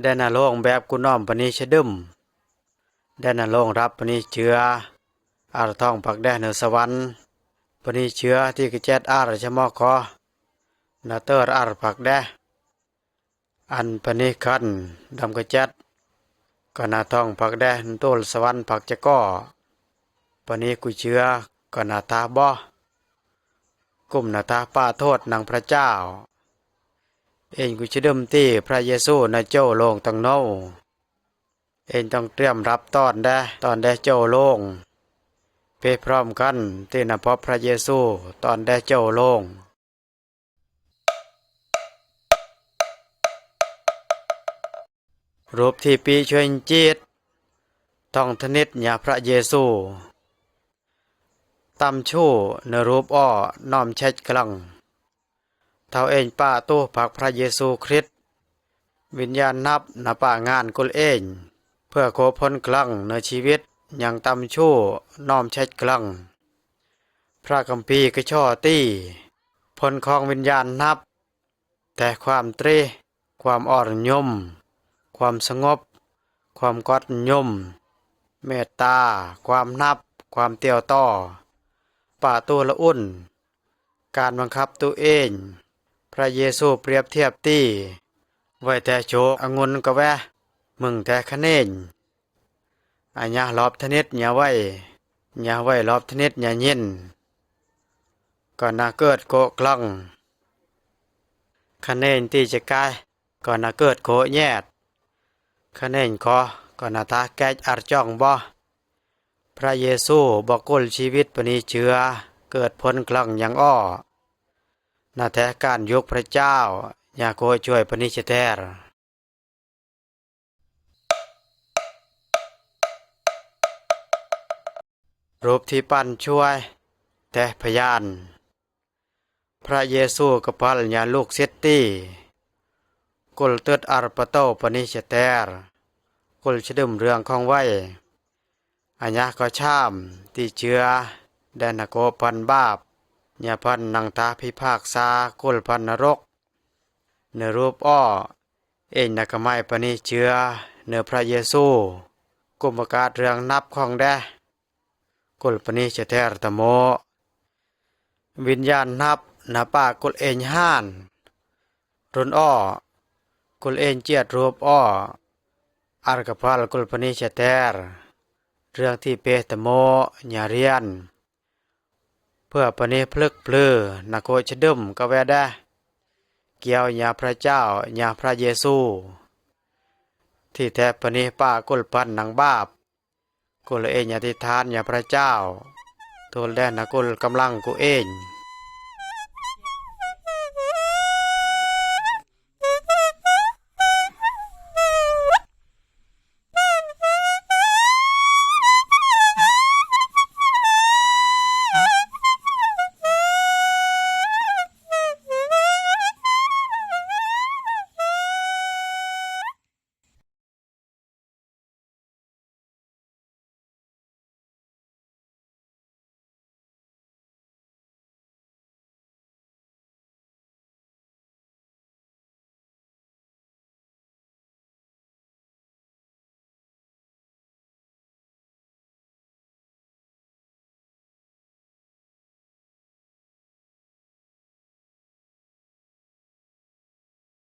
A: ได้นาโลงแบบกุน้อมปณิชดึมได้นาโลงรับปณิเชื้ออารทองปักแดนเนสวรรค์ปณิเชื้อที่กระเจ็ดอารชมอคอนาเตอร์อารปักแดอันปณิคันดำกระเจ็ดก็นาทองปักแดนโตลสวรรค์ปักจะก่อปณิกุเชื้อก็นาตาบ่กุมนาตาป้าโทษนางพระเจ้าเองกุจะเดิมที่พระเยซูนะเจ้าโลงตังโนเองต้องเตรียมรับตอนได้เจ้าโลงไปพร้อมกันที่นะพบพระเยซูตอนได้เจ้าโลงรูปที่ปีช่วยจิตต้องทนิดญาพระเยซูตำชู้ในรูปอ้อน้อมเช็ดกลังเท่าเองป้าตู้ผักพระเยซูคริสต์วิญญาณนับนาป่างานกุลเองเพื่อโคพ้นกลังในชีวิตอย่างตำชู้น้อมเช็ดกลังพระคัมภีร์ก็ช่อตี้พ้นของวิญญาณนับแต่ความตรีความอ่อนโยมความสงบความกอดโยมเมตตาความนับความเตียวต่อป่าตัวละอุ่นการบังคับตัวเองพระเยซูเปรียบเทียบตีไว้แต่โชองุนกะแวมึงแต่คะเนนอัญญารอบทนิดอย่าไว้รอบทนิดอย่าเย็นก่อนนาเกิดโกกลังคะเนนตีจะกายก่อนนาเกิดโกแยดคะเนนคอก่อนนาตาแกจอัดจ้องบ่พระเยซูบอกกุลชีวิตปณิเชื้อเกิดพ้นกลังอย่างอ้อนาแท้การยกพระเจ้าอย่าโกช่วยปณิชแทรรูปที่ปั้นช่วยแต่พยานพระเยซูกับพัลญาลูกเซตตีกุลเติดอารปโตปณิชแทรกุลชดึมเรื่องของไว้อัญญาก็ชามที่เชื้อแดนโกพันบาปญาพันนังตาพิพากษากุลพันนรกเนื้อรูปอ้อเอ็นนักไม้ปณิเชื้อเนื้อพระเยซูกุมประกาศเรื่องนับของแดกุลปณิชแทรตโมวิญญาณนับนาป่ากุลเอ็นห้านรุนอ้อกุลเอ็นเจียดรูปอ้ออารกพัลกุลปณิชแทรเรื่องที่เปตโมญาเรียนเพื่อปณิพลึกพลือนักโกชดึมกะแวดะเกี่ยวญาพระเจ้าญาพระเยซูที่แท้ปณิป้ากุลพันนังบาปกุลเองญาติทานญาพระเจ้าทูลแดนนักกุลกำลังกูเอง